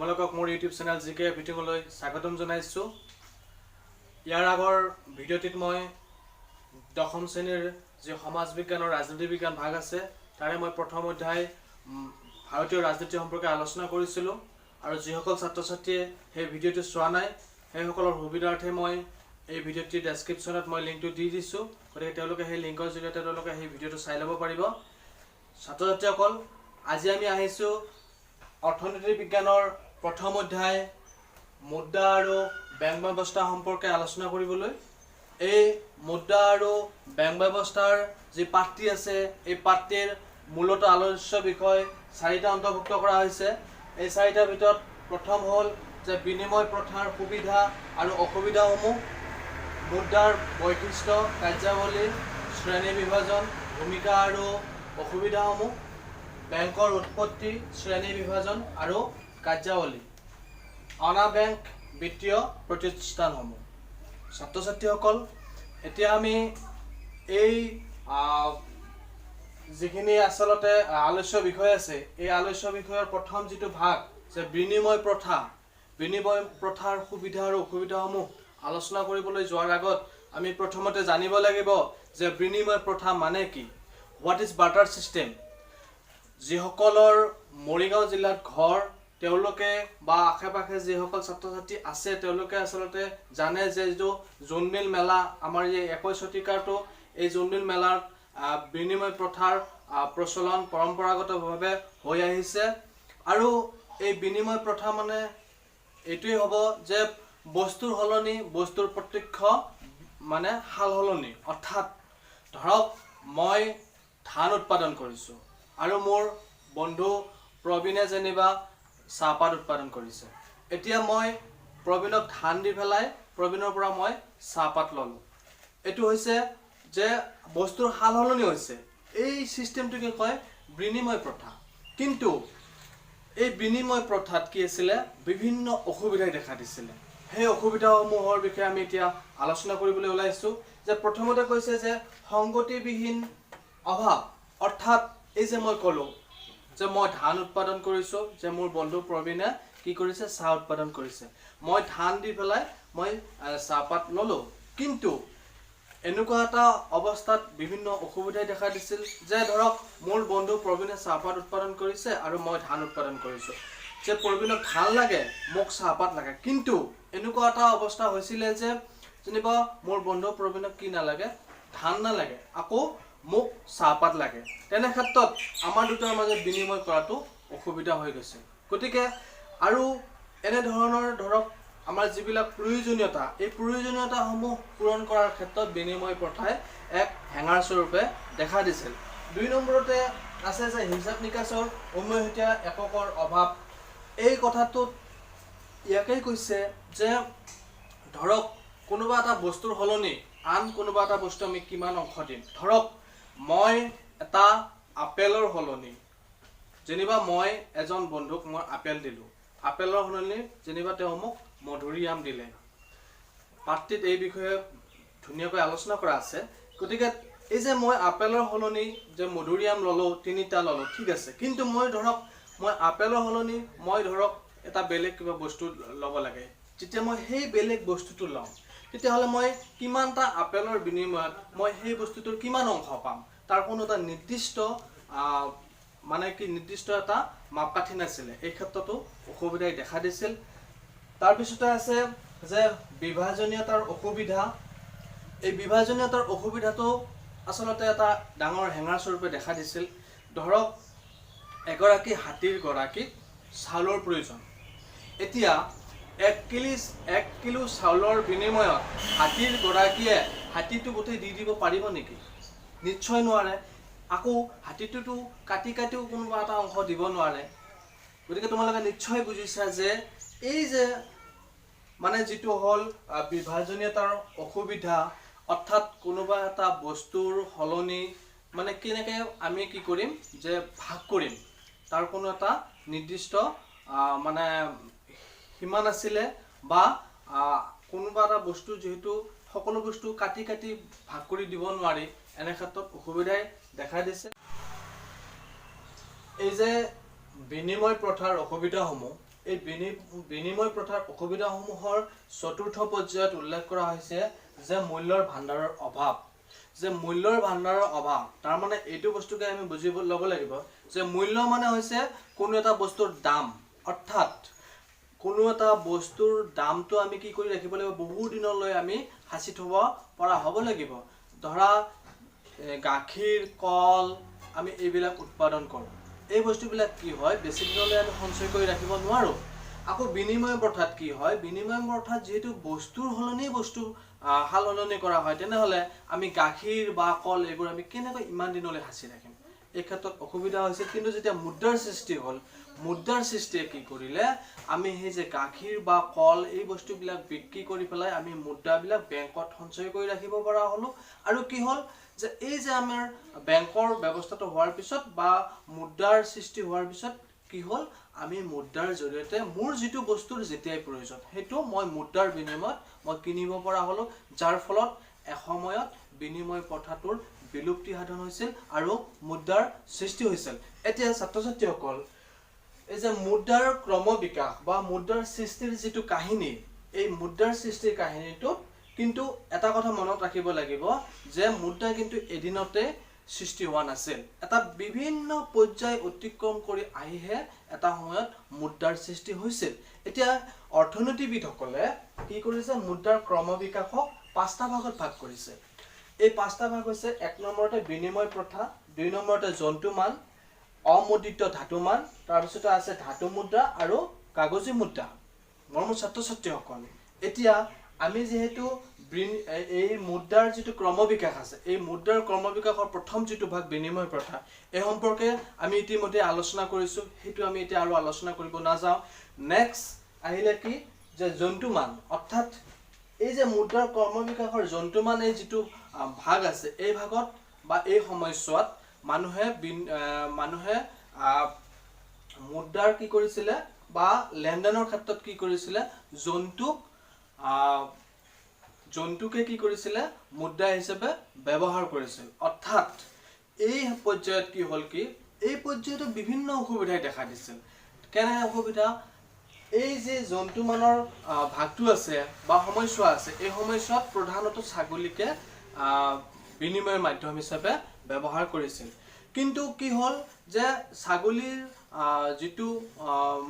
তোমালোকক মোৰ YouTube channel জিকে ভিডিঅ'লৈ স্বাগতম জনাইছোঁ। ইয়াৰ আগৰ ভিডিঅ'টিত মই দশম শ্ৰেণীৰ যি সমাজ বিজ্ঞান আৰু ৰাজনীতি বিজ্ঞান ভাগ আছে তাৰে মই প্ৰথম অধ্যায় ভাৰতীয় ৰাজনীতি সম্পৰ্কে আলোচনা কৰিছিলোঁ আৰু যিসকল ছাত্ৰ ছাত্ৰীয়ে সেই ভিডিঅ'টো চোৱা নাই সেইসকলৰ সুবিধাৰ্থে মই এই ভিডিঅ'টিৰ ডেছক্ৰিপশ্যনত মই লিংকটো দি দিছোঁ, গতিকে তেওঁলোকে সেই লিংকৰ জৰিয়তে তেওঁলোকে সেই ভিডিঅ'টো চাই ল'ব পাৰিব। ছাত্ৰ ছাত্ৰীসকল, আজি আমি আহিছোঁ অৰ্থনীতি বিজ্ঞানৰ প্ৰথম অধ্যায় মুদ্ৰা আৰু বেংক ব্যৱস্থা সম্পৰ্কে আলোচনা কৰিবলৈ। এই মুদ্ৰা আৰু বেংক ব্যৱস্থাৰ যি পাঠটি আছে এই পাঠটিৰ মূলত আলোচ্য বিষয় চাৰিটা অন্তৰ্ভুক্ত কৰা হৈছে। এই চাৰিটাৰ ভিতৰত প্ৰথম হ'ল যে বিনিময় প্ৰথাৰ সুবিধা আৰু অসুবিধাসমূহ, মুদ্ৰাৰ বৈশিষ্ট্য, কাৰ্যাৱলী, শ্ৰেণী বিভাজন, ভূমিকা আৰু অসুবিধাসমূহ, বেংকৰ উৎপত্তি, শ্ৰেণী বিভাজন আৰু কাৰ্যাৱলী, অনা বেংক বিত্তীয় প্ৰতিষ্ঠানসমূহ। ছাত্ৰ ছাত্ৰীসকল, এতিয়া আমি এই যিখিনি আচলতে আলোচ্য বিষয় আছে এই আলোচ্য বিষয়ৰ প্ৰথম যিটো ভাগ যে বিনিময় প্ৰথা, বিনিময় প্ৰথাৰ সুবিধা আৰু অসুবিধাসমূহ আলোচনা কৰিবলৈ যোৱাৰ আগত আমি প্ৰথমতে জানিব লাগিব যে বিনিময় প্ৰথা মানে কি, হোৱাট ইজ বাৰ্টাৰ ছিষ্টেম। যিসকলৰ মৰিগাঁও জিলাত ঘৰ তেওঁলোকে বা আশে পাশে যিসকল ছাত্ৰ ছাত্ৰী আছে তেওঁলোকে আচলতে জানে যে যিটো জোনবিল মেলা আমাৰ এই 21 শতিকাটো এই জোনবিল মেলাৰ বিনিময় প্ৰথাৰ প্ৰচলন পৰম্পৰাগতভাৱে হৈ আহিছে। আৰু এই বিনিময় প্ৰথা মানে এইটোৱেই হ'ব যে বস্তুৰ সলনি বস্তুৰ প্ৰত্যক্ষ মানে সাল সলনি, অৰ্থাৎ ধৰক মই ধান উৎপাদন কৰিছোঁ আৰু মোৰ বন্ধু প্ৰবীণে যেনিবা চাহপাত উৎপাদন কৰিছে। এতিয়া মই প্ৰবীণক ধান দি পেলাই প্ৰবীণৰ পৰা মই চাহপাত ল'লোঁ। এইটো হৈছে যে বস্তুৰ সাল সলনি হৈছে। এই ছিষ্টেমটোকে কয় বিনিময় প্ৰথা। কিন্তু এই বিনিময় প্ৰথাত কি আছিলে, বিভিন্ন অসুবিধাই দেখা দিছিলে। সেই অসুবিধাসমূহৰ বিষয়ে আমি এতিয়া আলোচনা কৰিবলৈ ওলাইছোঁ। যে প্ৰথমতে কৈছে যে সংগতিবিহীন অভাৱ, অৰ্থাৎ এই যে মই ক'লোঁ যে মই ধান উৎপাদন কৰিছোঁ, যে মোৰ বন্ধু প্ৰবীণে কি কৰিছে, চাহ উৎপাদন কৰিছে, মই ধান দি পেলাই মই চাহপাত ল'লোঁ। কিন্তু এনেকুৱা এটা অৱস্থাত বিভিন্ন অসুবিধাই দেখা দিছিল যে ধৰক মোৰ বন্ধু প্ৰবীণে চাহপাত উৎপাদন কৰিছে আৰু মই ধান উৎপাদন কৰিছোঁ, যে প্ৰবীণক ধান লাগে মোক চাহপাত লাগে। কিন্তু এনেকুৱা এটা অৱস্থা হৈছিলে যে যেনিবা মোৰ বন্ধু প্ৰবীণক কি নালাগে, ধান নালাগে, আকৌ মোক চাহপাত লাগে। তেনে ক্ষেত্ৰত আমাৰ দুটাৰ মাজত বিনিময় কৰাটো অসুবিধা হৈ গৈছে। গতিকে আৰু এনেধৰণৰ ধৰক আমাৰ যিবিলাক প্ৰয়োজনীয়তা এই প্ৰয়োজনীয়তাসমূহ পূৰণ কৰাৰ ক্ষেত্ৰত বিনিময় প্ৰথাই এক হেঙাৰ স্বৰূপে দেখা দিছিল। 2 নম্বৰতে আছে যে হিচাপ নিকাচৰ উমৈহতীয়া এককৰ অভাৱ। এই কথাটোত ইয়াকেই কৈছে যে ধৰক কোনোবা এটা বস্তুৰ সলনি আন কোনোবা এটা বস্তু আমি কিমান অংশ দিম। ধৰক মই এটা আপেলৰ সলনি যেনিবা মই এজন বন্ধুক মই আপেল দিলোঁ, আপেলৰ সলনি যেনিবা তেওঁ মোক মধুৰিআম দিলে। পাঠটিত এই বিষয়ে ধুনীয়াকৈ আলোচনা কৰা আছে। গতিকে এই যে মই আপেলৰ সলনি যে মধুৰিআম ল'লোঁ, 3টা ল'লোঁ, ঠিক আছে। কিন্তু মই ধৰক মই আপেলৰ সলনি মই ধৰক এটা বেলেগ কিবা বস্তু ল'ব লাগে। যেতিয়া মই সেই বেলেগ বস্তুটো ল'ম তেতিয়াহ'লে মই কিমানটা আপেলৰ বিনিময়ত মই সেই বস্তুটোৰ কিমান অংশ পাম, তাৰ কোনো এটা নিৰ্দিষ্ট মানে কি নিৰ্দিষ্ট এটা মাপকাঠি নাছিলে। এই ক্ষেত্ৰতো অসুবিধাই দেখা দিছিল। তাৰপিছতে আছে যে বিভাজনীয়তাৰ অসুবিধা। এই বিভাজনীয়তাৰ অসুবিধাটো আচলতে এটা ডাঙৰ হেঙাৰ স্বৰূপে দেখা দিছিল। ধৰক এগৰাকী হাতীৰ গৰাকীক চাউলৰ প্ৰয়োজন। এতিয়া 1 কিলো চাউলৰ বিনিময়ত হাতীৰ গৰাকীয়ে হাতীটো গোটেই দি দিব পাৰিব নেকি? নিশ্চয় নোৱাৰে। আকৌ হাতীটোতো কাটিও কোনোবা এটা অংশ দিব নোৱাৰে। গতিকে তোমালোকে নিশ্চয় বুজিছা যে এই যে মানে যিটো হ'ল বিভাজনীয়তাৰ অসুবিধা, অৰ্থাৎ কোনোবা এটা বস্তুৰ সলনি মানে কেনেকৈ আমি কি কৰিম যে ভাগ কৰিম, তাৰ কোনো এটা নিৰ্দিষ্ট মানে সীমা নাছিলে। বা কোনোবা এটা বস্তু যিহেতু সকলো বস্তু কাটি ভাগ কৰি দিব নোৱাৰি, এনে ক্ষেত্ৰত অসুবিধাই দেখা দিছে। এই যে বিনিময় প্ৰথাৰ অসুবিধাসমূহ এই বিনিময় প্ৰথাৰ অসুবিধাসমূহৰ চতুৰ্থ পৰ্যায়ত উল্লেখ কৰা হৈছে যে মূল্যৰ ভাণ্ডাৰৰ অভাৱ। যে মূল্যৰ ভাণ্ডাৰৰ অভাৱ তাৰ মানে এইটো বস্তুকে আমি বুজিব ল'ব লাগিব যে মূল্য মানে হৈছে কোনো এটা বস্তুৰ দাম, অৰ্থাৎ কোনো এটা বস্তুৰ দামটো আমি কি কৰি ৰাখিব লাগিব, বহু দিনলৈ আমি সাঁচি থব পৰা হ'ব লাগিব। ধৰা গাখীৰ, কল আমি এইবিলাক উৎপাদন কৰোঁ, এই বস্তুবিলাক কি হয় বেছি দিনলৈ আমি সঞ্চয় কৰি ৰাখিব নোৱাৰোঁ। আকৌ বিনিময় প্ৰথাত কি হয়, বিনিময় প্ৰথাত যিহেতু বস্তুৰ সলনি বস্তু সাল সলনি কৰা হয়, তেনেহ'লে আমি গাখীৰ বা কল এইবোৰ আমি কেনেকৈ ইমান দিনলৈ সাঁচি ৰাখিম, এই ক্ষেত্ৰত অসুবিধা হৈছিল। কিন্তু যেতিয়া মুদ্ৰাৰ সৃষ্টি হ'ল, মুদ্ৰাৰ সৃষ্টিয়ে কি কৰিলে, আমি সেই যে গাখীৰ বা কল এই বস্তুবিলাক বিক্ৰী কৰি পেলাই আমি মুদ্ৰাবিলাক বেংকত সঞ্চয় কৰি ৰাখিব পৰা হ'লোঁ। আৰু কি হ'ল যে এই যে আমাৰ বেংকৰ ব্যৱস্থাটো হোৱাৰ পিছত বা মুদ্ৰাৰ সৃষ্টি হোৱাৰ পিছত কি হ'ল, আমি মুদ্ৰাৰ জৰিয়তে মোৰ যিটো বস্তুৰ যেতিয়াই প্ৰয়োজন সেইটো মই মুদ্ৰাৰ বিনিময়ত মই কিনিব পৰা হ'লোঁ, যাৰ ফলত এসময়ত বিনিময় প্ৰথাটোৰ বিলুপ্তি সাধন হৈছিল আৰু মুদ্ৰাৰ সৃষ্টি হৈছিল। এতিয়া ছাত্ৰ ছাত্ৰীসকল, এই যে মুদ্ৰাৰ ক্ৰম বিকাশ বা মুদ্ৰাৰ সৃষ্টিৰ যিটো কাহিনী, এই মুদ্ৰাৰ সৃষ্টিৰ কাহিনীটোত কিন্তু এটা কথা মনত ৰাখিব লাগিব যে মুদ্ৰা কিন্তু এদিনতে সৃষ্টি হোৱা নাছিল। এটা বিভিন্ন পৰ্যায় অতিক্ৰম কৰি আহিহে এটা সময়ত মুদ্ৰাৰ সৃষ্টি হৈছিল। এতিয়া অৰ্থনীতিবিদসকলে কি কৰিছে, মুদ্ৰাৰ ক্ৰম বিকাশক 5টা ভাগত ভাগ কৰিছে। এই 5টা ভাগ হৈছে, 1 নম্বৰতে বিনিময় প্ৰথা, 2 নম্বৰতে জন্তুমান, অমুদ্ৰিত ধাতুমান, তাৰপিছতে আছে ধাতু মুদ্ৰা আৰু কাগজী মুদ্ৰা। মৰমৰ ছাত্ৰ ছাত্ৰীসকল, এতিয়া আমি যিহেতু এই মুদ্ৰাৰ যিটো ক্ৰম বিকাশ আছে, এই মুদ্ৰাৰ ক্ৰম বিকাশৰ প্ৰথম যিটো ভাগ বিনিময় প্ৰথা, এই সম্পৰ্কে আমি ইতিমধ্যে আলোচনা কৰিছোঁ, সেইটো আমি এতিয়া আৰু আলোচনা কৰিব নাযাওঁ। নেক্সট আহিলে কি, যে জন্তুমান, অৰ্থাৎ এই যে মুদ্ৰাৰ ক্ৰম বিকাশৰ জন্তুমান এই যিটো ভাগ আছে, এই ভাগত বা এই সময়ছোৱাত মানুহে মুদ্ৰাৰ কি কৰিছিলে বা লেনদেনৰ ক্ষেত্ৰত কি কৰিছিলে, জন্তুকে কি কৰিছিলে, মুদ্ৰা হিচাপে ব্যৱহাৰ কৰিছিল। অৰ্থাৎ এই পৰ্যায়ত কি হ'ল, কি এই পৰ্যায়তো বিভিন্ন অসুবিধাই দেখা দিছিল। কেনে অসুবিধা, এই যে জন্তুমানৰ ভাগটো আছে বা সময়ছোৱা আছে, এই সময়ছোৱাত প্ৰধানত ছাগলীকে বিনিময়ৰ মাধ্যম হিচাপে ব্যৱহাৰ কৰিছিল। কিন্তু কি হ'ল যে ছাগলীৰ যিটো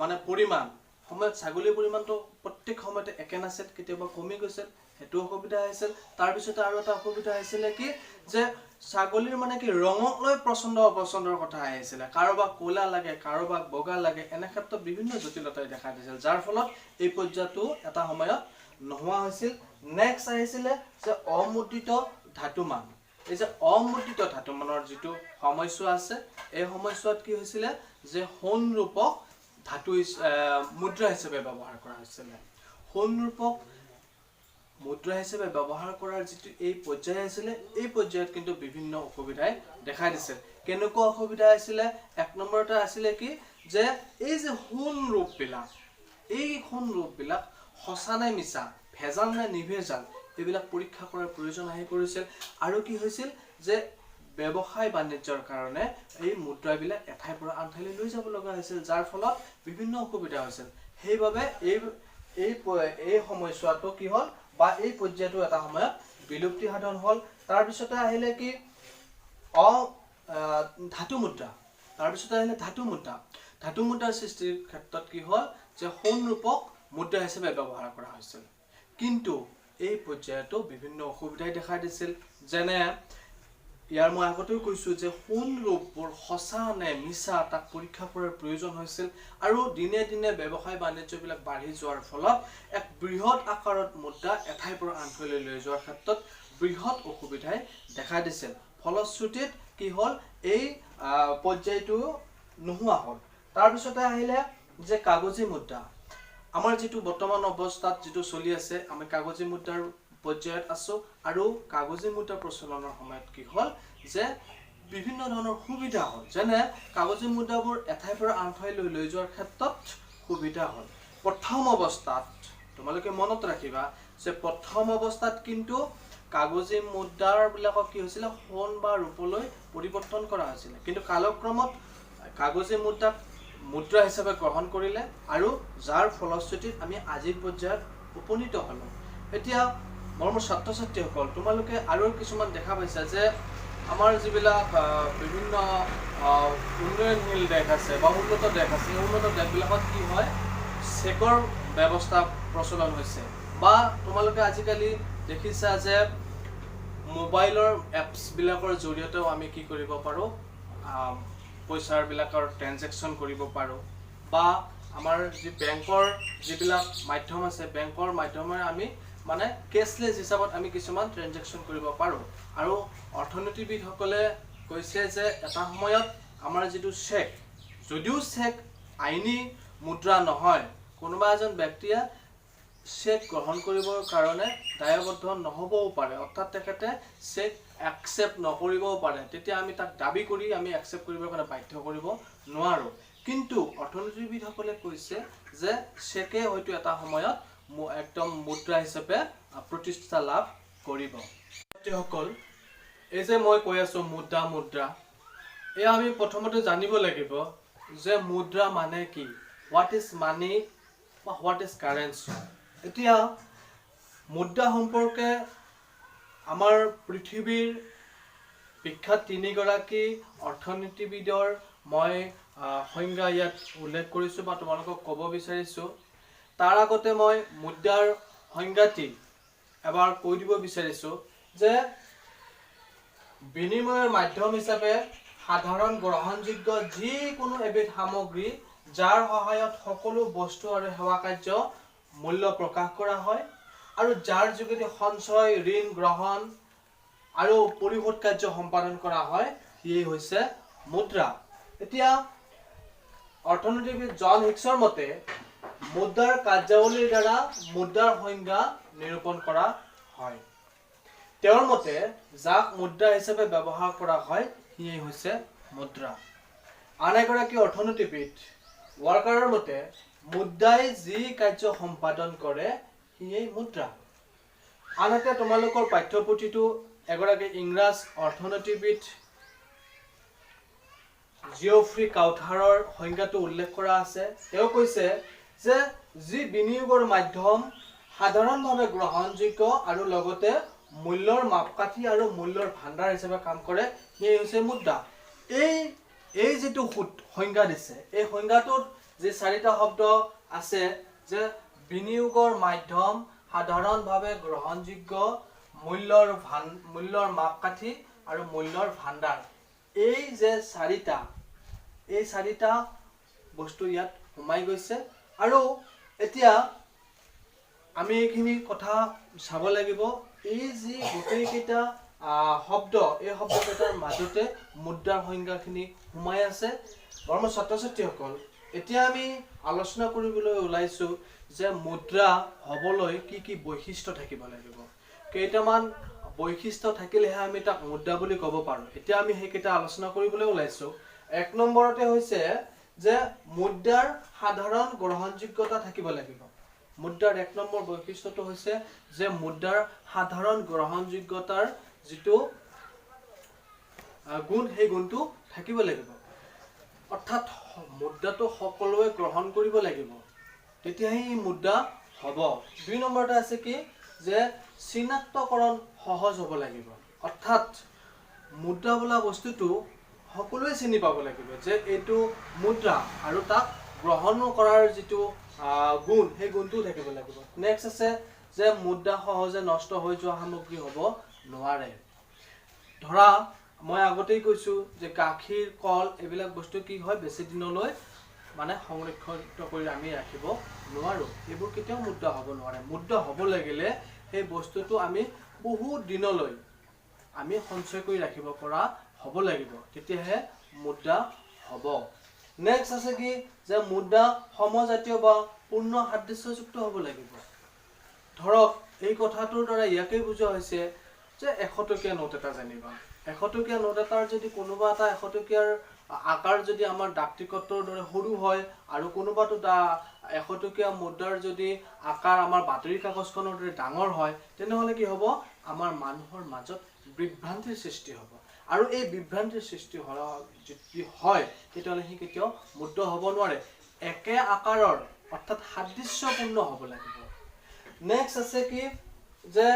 মানে পৰিমাণ, সময়ত ছাগলীৰ পৰিমাণটো প্ৰত্যেক সময়তে একে নাছিল, কেতিয়াবা কমি গৈছিল, সেইটো অসুবিধা হৈছিল। তাৰপিছতে আৰু এটা অসুবিধা হৈছিলে কি, যে ছাগলীৰ মানে কি ৰঙক লৈ পচন্দ অপচন্দৰ কথা আহিছিলে, কাৰোবাক ক'লা লাগে, কাৰোবাক বগা লাগে, এনে ক্ষেত্ৰত বিভিন্ন জটিলতাই দেখা দিছিল, যাৰ ফলত এই পৰ্যায়টো এটা সময়ত নোহোৱা হৈছিল। নেক্সট আহিছিলে যে অমুদ্ৰিত ধাতুমান। এই যে অমুদ্ৰিত ধাতুমানৰ যিটো সময়ছোৱা আছে, এই সময়ছোৱাত কি হৈছিলে, যে সোণ ৰূপক ধাতু মুদ্ৰা হিচাপে ব্যৱহাৰ কৰা হৈছিলে। সোণ ৰূপক মুদ্ৰা হিচাপে ব্যৱহাৰ কৰাৰ যিটো এই পৰ্যায় আছিলে, এই পৰ্যায়ত কিন্তু বিভিন্ন অসুবিধাই দেখা দিছিল। কেনেকুৱা অসুবিধা আছিলে, 1 নম্বৰতে আছিলে কি, যে এই যে সোণ ৰূপবিলাক, এই সোণ ৰূপবিলাক সঁচা নে মিছা, ভেজাল নে নিভেজাল, এইবিলাক পৰীক্ষা কৰাৰ প্ৰয়োজন আহি পৰিছিল। আৰু কি হৈছিল, যে ব্যৱসায় বাণিজ্যৰ কাৰণে এই মুদ্ৰাবিলাক এঠাইৰ পৰা আন ঠাইলৈ লৈ যাব লগা হৈছিল, যাৰ ফলত বিভিন্ন অসুবিধা হৈছিল। সেইবাবে এই সময়ছোৱাটো কি হ'ল, বা এই পৰ্যায়টো এটা সময়ত বিলুপ্তি সাধন হ'ল। তাৰপিছতে আহিলে কি, ধাতু মুদ্ৰা। তাৰপিছতে আহিলে ধাতু মুদ্ৰা। ধাতু মুদ্ৰাৰ সৃষ্টিৰ ক্ষেত্ৰত কি হ'ল, যে সোণ ৰূপক মুদ্ৰা হিচাপে ব্যৱহাৰ কৰা হৈছিল। কিন্তু এই পৰ্যায়তো বিভিন্ন অসুবিধাই দেখা দিছিল, যেনে ইয়াৰ মই আগতেও কৈছোঁ যে সোণ ৰূপবোৰ সঁচা নে মিছা তাক পৰীক্ষা কৰাৰ প্ৰয়োজন হৈছিল। আৰু দিনে দিনে ব্যৱসায় বাণিজ্যবিলাক বাঢ়ি যোৱাৰ ফলত এক বৃহৎ আকাৰত মুদ্ৰা এঠাইৰ পৰা আন ঠাইলৈ লৈ যোৱাৰ ক্ষেত্ৰত বৃহৎ অসুবিধাই দেখা দিছিল। ফলশ্ৰুতিত কি হ'ল, এই পৰ্যায়টো নোহোৱা হ'ল। তাৰপিছতে আহিলে যে কাগজী মুদ্ৰা। আমাৰ যিটো বৰ্তমান অৱস্থাত যিটো চলি আছে, আমি কাগজী মুদ্ৰাৰ পৰ্যায়ত আছোঁ। আৰু কাগজী মুদ্ৰা প্ৰচলনৰ সময়ত কি হ'ল, যে বিভিন্ন ধৰণৰ সুবিধা হ'ল, যেনে কাগজী মুদ্ৰাবোৰ এঠাইৰ পৰা আন ঠাইলৈ লৈ যোৱাৰ ক্ষেত্ৰত সুবিধা হ'ল। প্ৰথম অৱস্থাত তোমালোকে মনত ৰাখিবা যে প্ৰথম অৱস্থাত কিন্তু কাগজী মুদ্ৰাবিলাকক কি হৈছিলে, সোণ বা ৰূপলৈ পৰিৱৰ্তন কৰা হৈছিলে। কিন্তু কালক্ৰমত কাগজী মুদ্ৰাক মুদ্ৰা হিচাপে গ্ৰহণ কৰিলে আৰু যাৰ ফলশ্ৰুতিত আমি আজিৰ পৰ্যায়ত উপনীত হ'লোঁ। এতিয়া মোৰ ছাত্ৰ ছাত্ৰীসকল, তোমালোকে আৰু কিছুমান দেখা পাইছা যে আমাৰ যিবিলাক বিভিন্ন উন্নয়নশীল দেশ আছে বা উন্নত দেশ আছে, এই উন্নত দেশবিলাকত কি হয়, চেকৰ ব্যৱস্থা প্ৰচলন হৈছে। বা তোমালোকে আজিকালি দেখিছা যে মোবাইলৰ এপছবিলাকৰ জৰিয়তেও আমি কি কৰিব পাৰোঁ, পইচাবিলাকৰ ট্ৰেনজেকশ্যন কৰিব পাৰোঁ। বা আমাৰ যি বেংকৰ যিবিলাক মাধ্যম আছে, বেংকৰ মাধ্যমেৰে আমি মানে কেছলেছ হিচাপত আমি কিছুমান ট্ৰেনজেকশ্যন কৰিব পাৰোঁ। আৰু অৰ্থনীতিবিদসকলে কৈছে যে এটা সময়ত আমাৰ যিটো চেক, যদিও চেক আইনী মুদ্ৰা নহয়, কোনোবা এজন ব্যক্তিয়ে চেক গ্ৰহণ কৰিবৰ কাৰণে দায়বদ্ধ নহ'বও পাৰে, অৰ্থাৎ তেখেতে চেক একচেপ্ট নকৰিবও পাৰে। তেতিয়া আমি তাক দাবী কৰি আমি একচেপ্ট কৰিবৰ কাৰণে বাধ্য কৰিব নোৱাৰোঁ। কিন্তু অৰ্থনীতিবিদসকলে কৈছে যে চেকে হয়তো এটা সময়ত একদম মুদ্ৰা হিচাপে প্ৰতিষ্ঠা লাভ কৰিব। ছাত্ৰীসকল, এই যে মই কৈ আছোঁ মুদ্ৰা, এয়া আমি প্ৰথমতে জানিব লাগিব যে মুদ্ৰা মানে কি, হোৱাট ইজ মানি বা হোৱাট ইজ কাৰেঞ্চি। এতিয়া মুদ্ৰা সম্পৰ্কে আমাৰ পৃথিৱীৰ বিখ্যাত 3গৰাকী অৰ্থনীতিবিদৰ মই সংজ্ঞা ইয়াত উল্লেখ কৰিছোঁ বা তোমালোকক ক'ব বিচাৰিছোঁ। তাৰ আগতে মই মুদ্ৰাৰ সংজ্ঞাটি এবাৰ কৈ দিব বিচাৰিছোঁ যে বিনিময়ৰ মাধ্যম হিচাপে সাধাৰণ গ্ৰহণযোগ্য যিকোনো এবিধ সামগ্ৰী, যাৰ সহায়ত সকলো বস্তু আৰু সেৱা কাৰ্য মূল্য প্ৰকাশ কৰা হয় আৰু যাৰ যোগেদি সঞ্চয়, ঋণ গ্ৰহণ আৰু পৰিশোধ কাৰ্য সম্পাদন কৰা হয়, সেয়ে হৈছে মুদ্ৰা। এতিয়া অৰ্থনীতিবিদ জন হিক্সৰ মতে মুদ্ৰাৰ কাৰ্যাৱলীৰ দ্বাৰা মুদ্ৰাৰ সংজ্ঞা নিৰূপণ কৰা হয়। তেওঁৰ মতে যাক মুদ্ৰা হিচাপে ব্যৱহাৰ কৰা হয়, সিয়েই হৈছে মুদ্ৰা। আন এগৰাকী অৰ্থনীতিবিদ ৱাৰ্কাৰৰ মতে মুদ্ৰাই যি কাৰ্য সম্পাদন কৰে, সিয়েই মুদ্ৰা। আনহাতে তোমালোকৰ পাঠ্যপুথিটো এগৰাকী ইংৰাজ অৰ্থনীতিবিদ জিঅ'ফ্ৰী কাউথাৰৰ সংজ্ঞাটো উল্লেখ কৰা আছে। তেওঁ কৈছে যে যি বিনিয়োগৰ মাধ্যম, সাধাৰণভাৱে গ্ৰহণযোগ্য আৰু লগতে মূল্যৰ মাপকাঠি আৰু মূল্যৰ ভাণ্ডাৰ হিচাপে কাম কৰে, সেয়ে হৈছে মুদ্ৰা। এই যিটো সংজ্ঞা দিছে, এই সংজ্ঞাটোত যি 4টা শব্দ আছে যে বিনিয়োগৰ মাধ্যম, সাধাৰণভাৱে গ্ৰহণযোগ্য, মূল্যৰ মাপকাঠি আৰু মূল্যৰ ভাণ্ডাৰ, এই যে 4টা বস্তু ইয়াত সোমাই গৈছে। আৰু এতিয়া আমি এইখিনি কথা চাব লাগিব, এই যি গোটেইকেইটা শব্দ, এই শব্দকেইটাৰ মাজতে মুদ্ৰাৰ সংজ্ঞাখিনি সোমাই আছে। মোৰ ছাত্ৰ ছাত্ৰীসকল, এতিয়া আমি আলোচনা কৰিবলৈ ওলাইছোঁ যে মুদ্ৰা হ'বলৈ কি কি বৈশিষ্ট্য থাকিব লাগিব। কেইটামান বৈশিষ্ট্য থাকিলেহে আমি তাক মুদ্ৰা বুলি ক'ব পাৰোঁ। এতিয়া আমি সেইকেইটা আলোচনা কৰিবলৈ ওলাইছোঁ। 1 নম্বৰতে হৈছে যে মুদ্ৰাৰ সাধাৰণ গ্ৰহণযোগ্যতা থাকিব লাগিব। মুদ্ৰাৰ 1 নম্বৰ বৈশিষ্ট্যটো হৈছে যে মুদ্ৰাৰ সাধাৰণ গ্ৰহণযোগ্যতাৰ যিটো গুণ, সেই গুণটো থাকিব লাগিব। অৰ্থাৎ মুদ্ৰাটো সকলোৱে গ্ৰহণ কৰিব লাগিব, তেতিয়াহে ই মুদ্ৰা হ'ব। 2 নম্বৰতে আছে কি যে চিনাক্তকৰণ সহজ হ'ব লাগিব। অৰ্থাৎ মুদ্ৰা বোলা বস্তুটো সকলোৱে চিনি পাব লাগিব যে এইটো মুদ্ৰা, আৰু তাক গ্ৰহণ কৰাৰ যিটো গুণ, সেই গুণটোও থাকিব লাগিব। নেক্সট আছে যে মুদ্ৰা সহজে নষ্ট হৈ যোৱা সামগ্ৰী হ'ব নোৱাৰে। ধৰা মই আগতেই কৈছোঁ যে গাখীৰ, কল এইবিলাক বস্তু কি হয়, বেছি দিনলৈ মানে সংৰক্ষিত কৰি আমি ৰাখিব নোৱাৰোঁ। এইবোৰ কেতিয়াও মুদ্ৰা হ'ব নোৱাৰে। মুদ্ৰা হ'ব লাগিলে সেই বস্তুটো আমি বহুত দিনলৈ আমি সঞ্চয় কৰি ৰাখিব পৰা হ'ব লাগিব, তেতিয়াহে মুদ্ৰা হ'ব। নেক্সট আছে কি যে মুদ্ৰা সমজাতীয় বা পূৰ্ণ সাদৃশ্যযুক্ত হ'ব লাগিব। ধৰক এই কথাটোৰ দ্বাৰা ইয়াকেই বুজোৱা হৈছে যে 100 টকীয়া নোট এটা যেনিবা, 100 টকীয়া নোট এটাৰ যদি কোনোবা এটা 100 টকীয়াৰ আকাৰ যদি আমাৰ ডাক টিকটৰ দৰে সৰু হয়, আৰু কোনোবাটো 100 টকীয়া মুদ্ৰাৰ যদি আকাৰ আমাৰ বাতৰি কাগজখনৰ দৰে ডাঙৰ হয়, তেনেহ'লে কি হ'ব, আমাৰ মানুহৰ মাজত বিভ্ৰান্তিৰ সৃষ্টি হ'ব। আৰু এই বিভ্ৰান্তিৰ সৃষ্টি যদি হয় তেতিয়াহ'লে সি কেতিয়াও মুদ্ৰা হ'ব নোৱাৰে একে আকাৰৰ অৰ্থাৎ সাদৃশ্যপূৰ্ণ হ'ব লাগিব নেক্সট আছে কি যে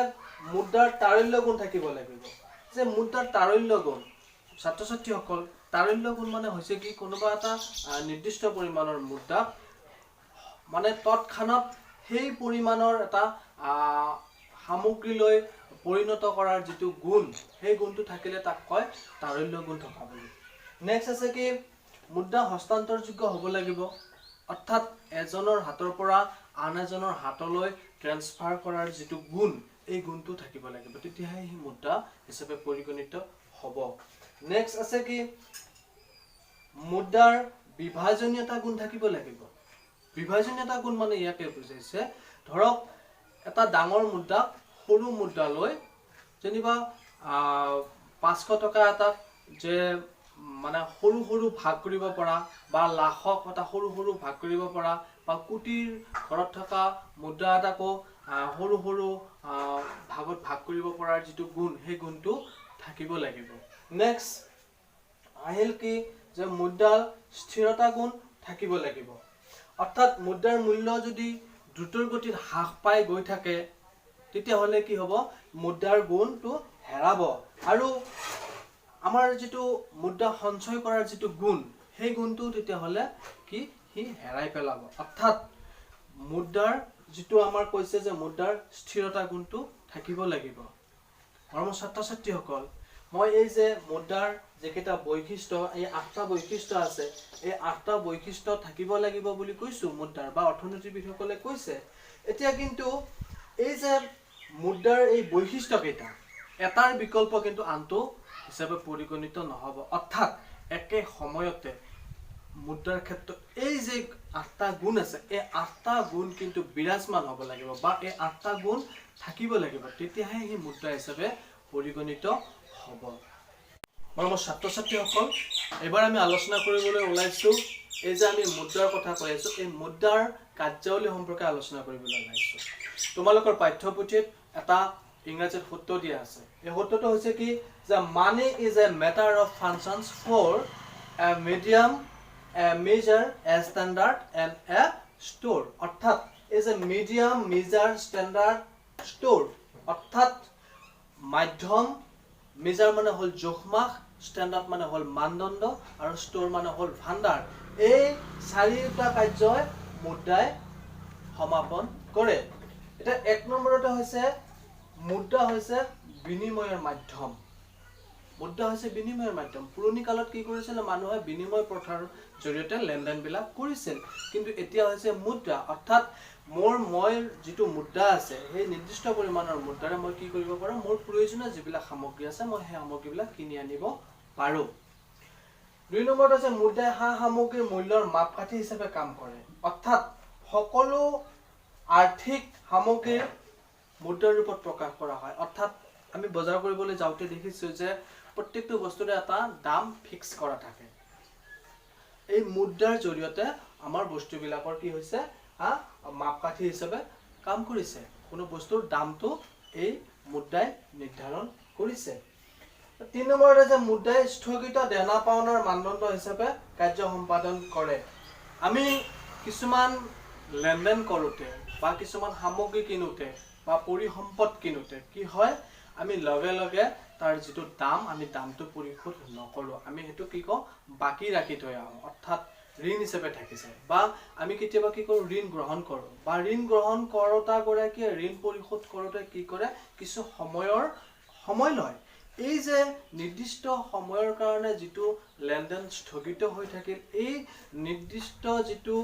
মুদ্ৰাৰ তাৰল্য গুণ থাকিব লাগিব যে মুদ্ৰাৰ তাৰল্য গুণ ছাত্ৰ ছাত্ৰীসকল তাৰল্য গুণ মানে হৈছে কি কোনোবা এটা নিৰ্দিষ্ট পৰিমাণৰ মুদ্ৰা মানে তৎক্ষণাত সেই পৰিমাণৰ এটা সামগ্ৰীলৈ পৰিণত কৰাৰ যিটো গুণ সেই গুণটো থাকিলে তাক কয় তাৰল্য গুণ থকা বুলি নেক্সট আছে কি মুদ্ৰা হস্তান্তৰযোগ্য হ'ব লাগিব অৰ্থাৎ এজনৰ হাতৰ পৰা আন এজনৰ হাতলৈ ট্ৰান্সফাৰ কৰাৰ যিটো গুণ এই গুণটো থাকিব লাগিব তেতিয়াহে এই মুদ্ৰা হিচাপে পৰিগণিত হ'ব নেক্সট আছে কি মুদ্ৰাৰ বিভাজনীয়তা গুণ থাকিব লাগিব বিভাজনীয়তা গুণ মানে ইয়াকে বুজাইছে ধৰক এটা ডাঙৰ মুদ্ৰা সৰু মুদ্ৰালৈ যেনিবা 500 টকা এটা যে মানে সৰু সৰু ভাগ কৰিব পৰা বা লাখক এটা সৰু সৰু ভাগ কৰিব পৰা বা কোটিৰ ঘৰত থকা মুদ্ৰা এটাকো সৰু সৰু ভাগত ভাগ কৰিব পৰাৰ যিটো গুণ সেই গুণটো থাকিব লাগিব নেক্সট আহিল কি যে মুদ্ৰাৰ স্থিৰতা গুণ থাকিব লাগিব অৰ্থাৎ মুদ্ৰাৰ মূল্য যদি দ্ৰুতৰ গতিত হ্ৰাস পাই গৈ থাকে তেতিয়াহ'লে কি হ'ব মুদ্ৰাৰ গুণটো হেৰাব আৰু আমাৰ যিটো মুদ্ৰা সঞ্চয় কৰাৰ যিটো গুণ সেই গুণটো তেতিয়াহ'লে কি সি হেৰাই পেলাব অৰ্থাৎ মুদ্ৰাৰ যিটো আমাৰ কৈছে যে মুদ্ৰাৰ স্থিৰতা গুণটো থাকিব লাগিব মৰমৰ ছাত্ৰ ছাত্ৰীসকল মই এই যে মুদ্ৰাৰ যেকেইটা বৈশিষ্ট্য এই 8টা বৈশিষ্ট্য আছে এই 8টা বৈশিষ্ট্য থাকিব লাগিব বুলি কৈছো মুদ্ৰাৰ বা অৰ্থনীতিবিদসকলে কৈছে এতিয়া কিন্তু এই যে মুদ্ৰাৰ এই বৈশিষ্ট্য কেইটা এটাৰ বিকল্প কিন্তু আনটো হিচাপে পৰিগণিত নহব অৰ্থাৎ একে সময়তে মুদ্ৰাৰ ক্ষেত্ৰত এই যে 8টা গুণ আছে এই 8টা গুণ কিন্তু বিৰাজমান হ'ব লাগিব বা এই 8টা গুণ থাকিব লাগিব তেতিয়াহে এই মুদ্ৰা হিচাপে পৰিগণিত হ'ব মৰমৰ ছাত্ৰ ছাত্ৰীসকল এবাৰ আমি আলোচনা কৰিবলৈ ওলাইছো এই যে আমি মুদ্ৰাৰ কথা কৈ আছো এই মুদ্ৰাৰ কাৰ্যাৱলী সম্পৰ্কে আলোচনা কৰিবলৈ ওলাইছো তোমালোকৰ পাঠ্যপুথিত এটা ইংৰাজীত সূত্ৰ দিয়া আছে এই সূত্ৰটো হৈছে কি যে money is a matter of functions four a medium a measure a standard and a store অৰ্থাৎ is a medium measure standard store অৰ্থাৎ মাধ্যম মেজাৰ মানে হল জোখমাখ ষ্টেণ্ডাৰ্ড মানে হল মানদণ্ড আৰু ষ্ট'ৰ মানে হল ভাণ্ডাৰ এই চাৰিটা কাৰ্যই মুদ্ৰাই সমাপন কৰে এটা এক নম্বৰতে হৈছে মুদ্ৰা হৈছে বিনিময়ৰ মাধ্যম মুদ্ৰা হৈছে বিনিময়ৰ মাধ্যম পুৰণি কালত কি কৰিছিল মানুহে বিনিময় প্ৰথাৰ জৰিয়তে লেনদেন বিলাক কৰিছিল কিন্তু এতিয়া হৈছে মুদ্ৰা অৰ্থাৎ মই যিটো মুদ্ৰা আছে সেই নিৰ্দিষ্ট পৰিমাণৰ মুদ্ৰাৰে মই কি কৰিব পাৰো মোৰ প্ৰয়োজনীয় যিবিলাক সামগ্ৰী আছে মই সেই সামগ্ৰীবিলাক কিনি আনিব পাৰো দুই নম্বৰত আছে মুদ্ৰাই সামগ্ৰীৰ মূল্যৰ মাপকাঠি হিচাপে কাম কৰে অৰ্থাৎ সকলো আৰ্থিক সামগ্ৰীৰ মুদ্ৰাৰ ৰূপত প্ৰকাশ কৰা হয় অৰ্থাৎ আমি বজাৰ কৰিবলৈ যাওঁতে দেখিছো যে প্ৰত্যেকটো বস্তুৰে এটা দাম ফিক্স কৰা থাকে এই মুদ্ৰাৰ জৰিয়তে আমাৰ বস্তুবিলাকৰ কি হৈছে মাপকাঠি হিচাপে কাম কৰিছে কোনো বস্তুৰ দামটো এই মুদ্ৰাই নিৰ্ধাৰণ কৰিছে তিন নম্বৰতে যে মুদ্ৰাই স্থগিত দেনা পাওনাৰ মানদণ্ড হিচাপে কাৰ্য সম্পাদন কৰে আমি কিছুমান লেনদেন কৰোতে বা কিছুমান সামগ্ৰী কিনোতে বা পৰিসম্পদ কিনোতে কি হয় আমি লগে লগে তাৰ যিটো দাম আমি দামটো পৰিশোধ নকৰো আমি হেতু কি কওঁ বাকি ৰাখি থৈ আহো অৰ্থাৎ ঋণ হিচাপে থাকিছে বা আমি কেতিয়াবা কি কৰো ঋণ গ্ৰহণ কৰো বা ঋণ গ্ৰহণ কৰোতা গৰাকী ঋণ পৰিশোধ কৰোতে কি কৰে কিছু সময় লয় এই যে নিৰ্দিষ্ট সময়ৰ কাৰণে যিটো লেনদেন স্থগিত হৈ থাকিল এই নিৰ্দিষ্ট যিটো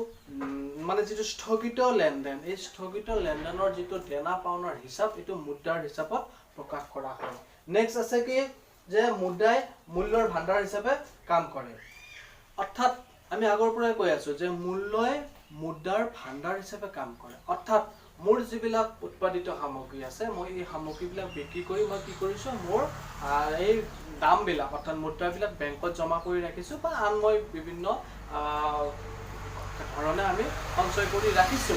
মানে যিটো স্থগিত লেনদেন এই স্থগিত লেনদেনৰ যিটো দেনা পাওনাৰ হিচাপ এটো মুদ্ৰাৰ হিচাপত প্ৰকাশ কৰা হয় নেক্সট আছে কি যে মুদ্ৰাই মূল্যৰ ভাণ্ডাৰ হিচাপে কাম কৰে অৰ্থাৎ আমি আগৰ পৰাই কৈ আছো যে মূল্যই মুদ্ৰাৰ ভাণ্ডাৰ হিচাপে কাম কৰে অৰ্থাৎ মোৰ যিবিলাক উৎপাদিত সামগ্ৰী আছে মই এই সামগ্ৰীবিলাক বিক্ৰী কৰি মই কি কৰিছো মোৰ এই দামবিলাক অৰ্থাৎ মুদ্ৰাবিলাক বেংকত জমা কৰি ৰাখিছো বা আন মই বিভিন্ন ধৰণে আমি সঞ্চয় কৰি ৰাখিছো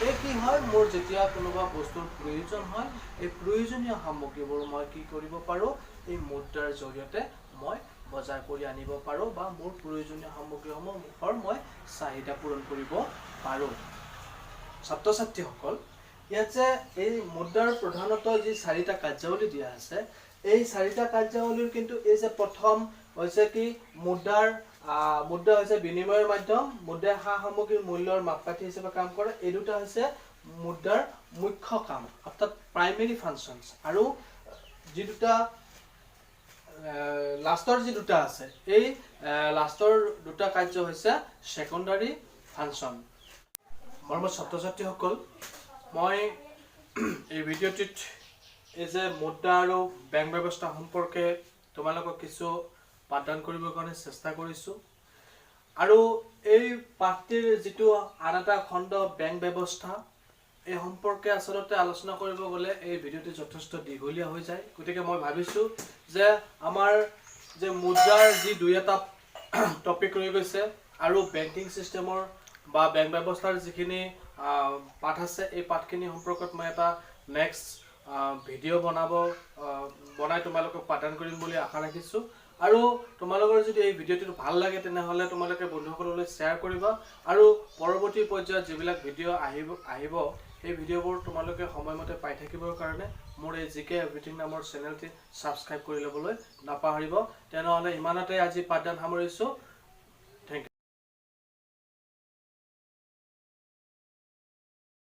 এই কি হয় মোৰ যেতিয়া কোনোবা বস্তুৰ প্ৰয়োজন হয় এই প্ৰয়োজনীয় সামগ্ৰীবোৰ মই কি কৰিব পাৰো এই মুদ্ৰাৰ জৰিয়তে মই বজাৰ কৰি আনিব পাৰোঁ বা মোৰ প্ৰয়োজনীয় সামগ্ৰীসমূহৰ মই চাহিদা পূৰণ কৰিব পাৰোঁ। ছাত্ৰ ছাত্ৰীসকল, ইয়াত যে এই মুদ্ৰাৰ প্ৰধানতঃ যি 4টা কাৰ্যাৱলী দিয়া আছে, এই 4টা কাৰ্যাৱলীৰ কিন্তু এই যে প্ৰথম হৈছে কি মুদ্ৰা হৈছে বিনিময়ৰ মাধ্যম, মুদ্ৰাই সা সামগ্ৰীৰ মূল্যৰ মাপকাঠি হিচাপে কাম কৰে। এই দুটা হৈছে মুদ্ৰাৰ মুখ্য কাম, অৰ্থাৎ প্ৰাইমেৰী ফাংচনছ। আৰু যি দুটা লাষ্টৰ যি দুটা আছে, এই লাষ্টৰ দুটা কাৰ্য হৈছে সেকেন্ডাৰী ফাংচন। মৰমৰ ছাত্ৰ ছাত্ৰীসকল, মই এই ভিডিঅ'টিত এই যে মুদ্ৰা আৰু বেংক ব্যৱস্থা সম্পৰ্কে তোমালোকক কিছু পাঠদান কৰিবৰ কাৰণে চেষ্টা কৰিছোঁ। আৰু এই পাঠটিৰ যিটো আন এটা খণ্ড বেংক ব্যৱস্থা, এই সম্পৰ্কে আচলতে আলোচনা কৰিব গ'লে এই ভিডিঅ'টি যথেষ্ট দীঘলীয়া হৈ যায়। গতিকে মই ভাবিছোঁ যে আমাৰ যে মুদ্ৰাৰ যি 2-এটা টপিক ৰৈ গৈছে আৰু বেংকিং চিষ্টেমৰ বা বেংক ব্যৱস্থাৰ যিখিনি পাঠ আছে, এই পাঠখিনি সম্পৰ্কত মই এটা নেক্সট ভিডিঅ' বনাই তোমালোকক পাঠদান কৰিম বুলি আশা ৰাখিছোঁ। আৰু তোমালোকৰ যদি এই ভিডিঅ'টো ভাল লাগে তেনেহ'লে তোমালোকে বন্ধুসকললৈ শ্বেয়াৰ কৰিবা। আৰু পৰৱৰ্তী পৰ্যায়ত যিবিলাক ভিডিঅ' আহিব সেই ভিডিঅ'বোৰ তোমালোকে সময়মতে পাই থাকিবৰ কাৰণে মোৰ এই জিকে এভৰিথিং নামৰ চেনেলটি ছাবস্ক্ৰাইব কৰি ল'বলৈ নাপাহৰিব। তেনেহ'লে ইমানতে আজি পাঠদান সামৰিছোঁ।